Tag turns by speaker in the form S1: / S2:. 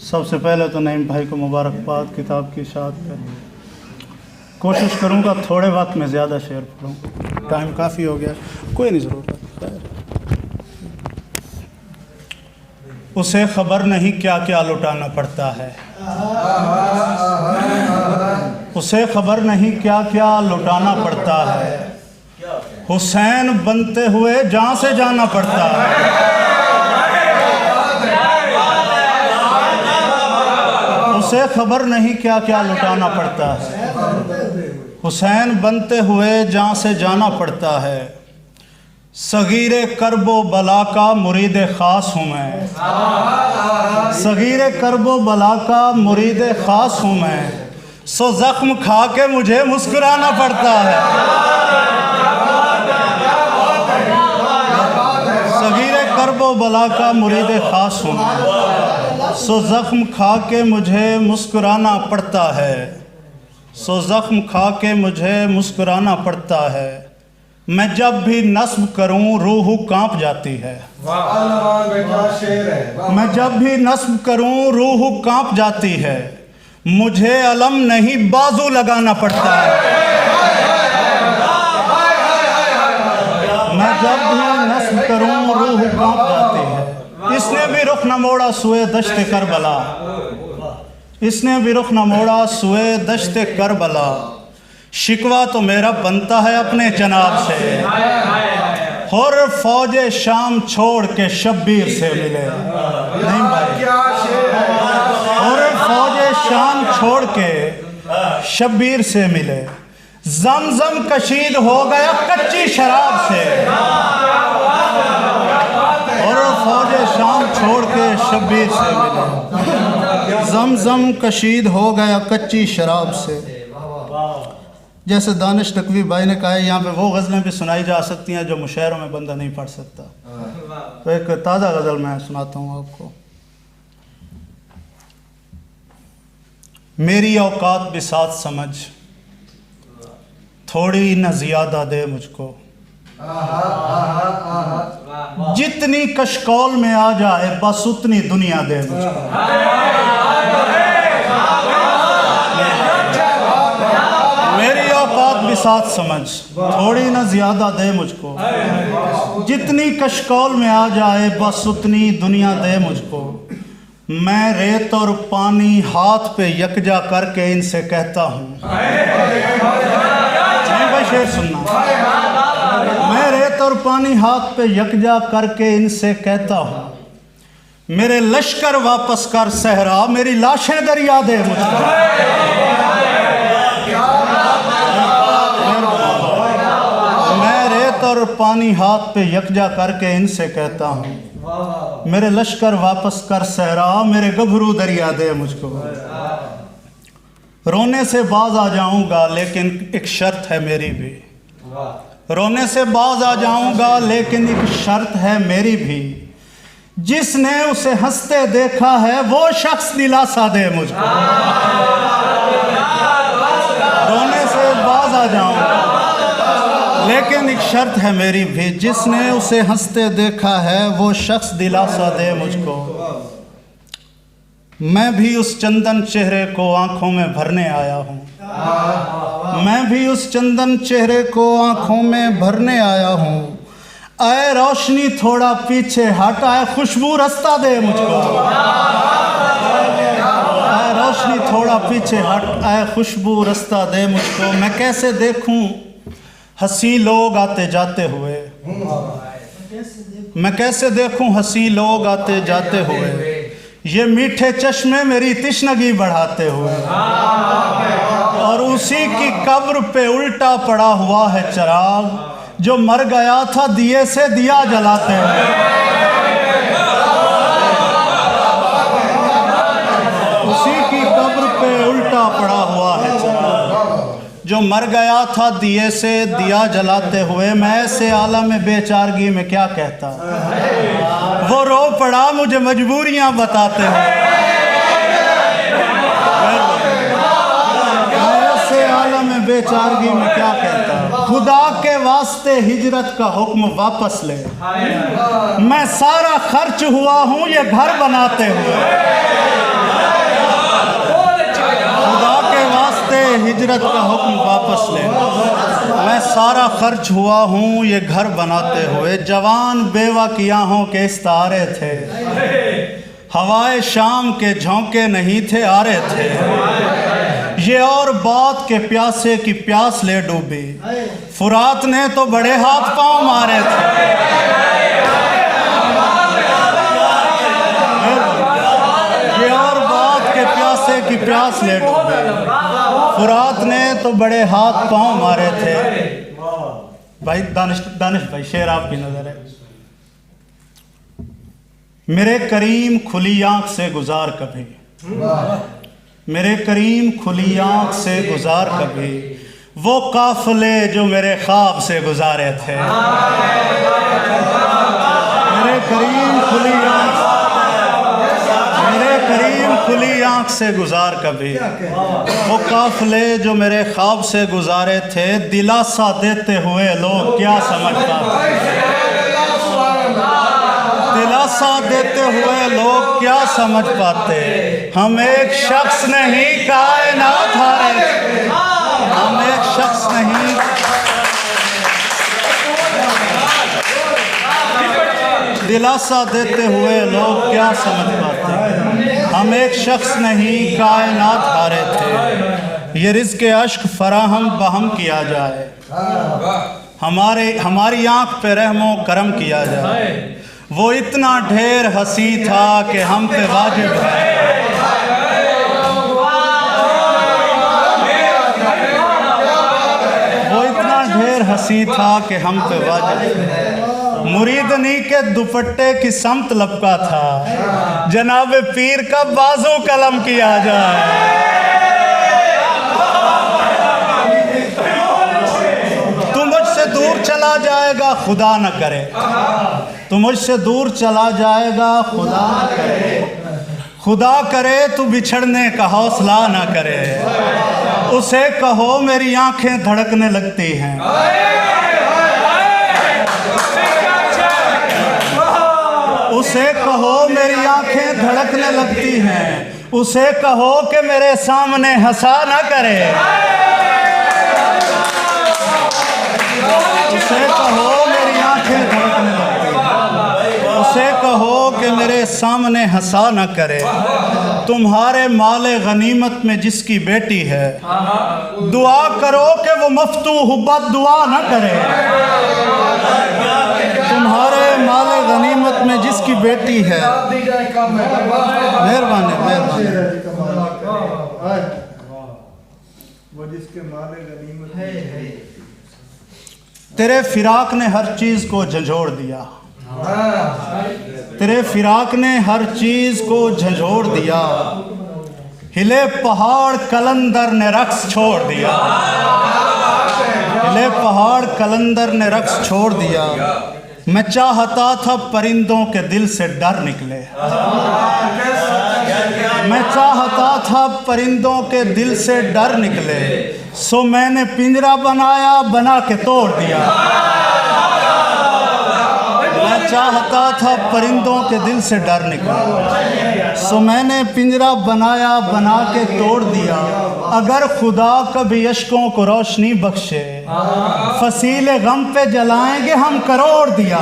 S1: सबसे पहले तो नईम भाई को मुबारकबाद किताब की इशाअत पर। कोशिश करूँगा थोड़े वक्त में ज़्यादा शेर पढ़ूँ, टाइम काफ़ी हो गया, कोई नहीं ज़रूरत। उसे खबर नहीं क्या क्या लुटाना पड़ता है, उसे खबर नहीं क्या क्या लुटाना पड़ता है, हुसैन बनते हुए जहाँ से जाना पड़ता है। उसे खबर नहीं क्या क्या लुटाना पड़ता है, हुसैन बनते हुए जहाँ से जाना पड़ता है। सगीरे करबो बला का मुरीद ख़ास हूँ मैं, सगीरे करबो बला का मुरीद ख़ास हूँ मैं, सो ज़ख्म खा के मुझे मुस्कुराना पड़ता है। सगीरे करबो बला का मुरीद ख़ास हूँ मैं, सो ज़ख्म खा के मुझे मुस्कुराना पड़ता है, सो ज़ख्म खा के मुझे मुस्कुराना पड़ता है। मैं जब भी नस्ब करूं रूह कांप जाती है, मैं जब भी नस्ब करूं रूह कांप जाती है, मुझे अलम नहीं बाजू लगाना पड़ता है। मैं जब भी नस्ब करूं रूह कांप जाती है। इसने भी रुख न मोड़ा सुए दश्त करबला, इसने भी रुख न मोड़ा सुए दश्त करबला, शिकवा तो मेरा बनता है अपने जनाब से, और फौजे शाम छोड़ के शब्बीर से मिले। नहीं भाई, और फौजे शाम छोड़ के शब्बीर से मिले, जमजम कशीद हो गया कच्ची शराब से, और फौजे शाम छोड़ के शब्बीर से मिले, जमजम कशीद हो गया कच्ची शराब से। जैसे दानिश नकवी भाई ने कहा है, यहाँ पे वो गज़लें भी सुनाई जा सकती हैं जो मुशायरों में बंदा नहीं पढ़ सकता। तो एक ताज़ा गज़ल मैं सुनाता हूँ आपको। मेरी औकात भी साथ समझ, थोड़ी न ज़ियादा दे मुझको, जितनी कशकौल में आ जाए बस उतनी दुनिया दे मुझको। मेरी औकात भी साथ समझ, थोड़ी न ज़्यादा दे मुझको, जितनी कशकौल में आ जाए बस उतनी दुनिया दे मुझको। मैं रेत और पानी हाथ पे यकजा करके इनसे कहता हूँ, भाई शेर सुनना। मैं रेत और पानी हाथ पे यकजा करके इनसे कहता हूँ, मेरे लश्कर वापस कर सहरा, मेरी लाशें दरिया दे मुझको। और पानी हाथ पे यकजा करके इनसे कहता हूँ, मेरे लश्कर वापस कर सहरा, मेरे गभरू दरिया दे मुझको। रोने से बाज आ जाऊंगा लेकिन एक शर्त है मेरी भी, रोने से बाज आ जाऊंगा लेकिन एक शर्त है मेरी भी, जिसने उसे हंसते देखा है वो शख्स दिलासा दे मुझको। रोने से बाज आ जाऊंगा लेकिन एक शर्त है मेरी भी, जिसने उसे हंसते देखा है वो शख्स दिलासा दे मुझको। मैं भी उस चंदन चेहरे को आंखों में भरने आया हूँ, मैं भी उस चंदन चेहरे को आंखों में भरने आया हूँ। आए रोशनी थोड़ा पीछे हट, आए खुशबू रास्ता दे मुझको। आए रोशनी थोड़ा पीछे हट, आए खुशबू रास्ता दे मुझको। मैं कैसे देखूं हंसी लोग आते जाते हुए, मैं कैसे देखूं हंसी लोग आते जाते हुए, ये मीठे चश्मे मेरी तिश्नगी बढ़ाते हुए। और उसी की कब्र पे उल्टा पड़ा हुआ है चिराग, जो मर गया था दिए से दिया जलाते हुए। उसी की कब्र पे उल्टा पड़ा हुआ है चिराग, जो मर गया था दिए से दिया जलाते हुए। मैं ऐसे आलम बेचारगी में क्या कहता, वो रो पड़ा मुझे मजबूरियां बताते हुए। मैं ऐसे आलम बेचारगी में क्या कहता, खुदा के वास्ते हिजरत का हुक्म वापस ले, मैं सारा खर्च हुआ हूँ ये घर बनाते हुए। खुदा के वास्ते हिजरत का हुक्म वापस ले, मैं सारा खर्च हुआ हूँ ये घर बनाते हुए। जवान बेवा की आहों के इस्तारे थे, हवाए शाम के झोंके नहीं थे आ रहे थे। ये और बात के प्यासे की प्यास ले डूबी, फुरात ने तो बड़े हाथ पांव मारे थे। ये और बात के प्यासे की प्यास ले डूबी, फुरात ने तो बड़े हाथ पांव मारे थे। भाई दानिश भाई, शेर आपकी नजर है। मेरे करीम खुली आंख से गुजार कभी, मेरे करीम खुली आंख से गुजार कभी, वो काफले जो मेरे ख्वाब से गुजारे थे। मेरे करीम खुली आंख, मेरे करीम खुली आंख से गुजार कभी, वो काफले जो मेरे ख्वाब से गुजारे थे। दिलासा देते हुए लोग क्या समझता थे, दिलासा देते हुए लोग क्या समझ पाते, हम एक शख्स नहीं कायनात हारे, हम एक शख्स नहीं। दिलासा देते हुए लोग क्या समझ पाते, हम एक शख्स नहीं कायनात हारे थे। ये रिज़्क़ अश्क फराहम बहम किया जाए, हमारी आंख पे रहमो करम किया जाए। वो इतना ढेर हंसी था कि हम पे वाजिब है, वो इतना ढेर हंसी था कि हम पे वाजिब है। मुरीदनी के दुपट्टे की समत लपका था, जनाब पीर का बाजू कलम किया जाए। तू मुझसे दूर चला जाएगा खुदा न करे, तू मुझसे दूर चला जाएगा खुदा न करे, खुदा करे तू बिछड़ने का हौसला न करे। उसे कहो मेरी आंखें धड़कने लगती हैं, उसे कहो मेरी आंखें धड़कने लगती हैं, उसे कहो कि मेरे सामने हंसा न करे। उसे कहो मेरी आंखें धड़कने लगती हैं, उसे कहो कि मेरे सामने हंसा न करे। तुम्हारे माले गनीमत में जिसकी बेटी है, दुआ करो कि वो मफ्तूह बद दुआ न करे। तुम्हारे माले गनीमत में जिसकी बेटी है, मेहरबानी मेहरबानी, वो जिसके माले गनीमत है। तेरे फिराक ने हर चीज को झंझोड़ दिया, तेरे फिराक ने हर चीज को झंझोड़ दिया। हिले पहाड़ कलंदर ने रक्स छोड़ दिया, हिले पहाड़ कलंदर ने रक्स छोड़ दिया। मैं चाहता था परिंदों के दिल से डर निकले, मैं चाहता था परिंदों के दिल से डर निकले। सो मैंने पिंजरा बनाया, बना के तोड़ दिया। मैं चाहता था परिंदों के दिल से डर निकले, सो मैंने पिंजरा बनाया, बना के तोड़ दिया। अगर खुदा कभी अश्कों को रोशनी बख्शे, फसीले गम पे जलाएंगे हम करोड़ दिया।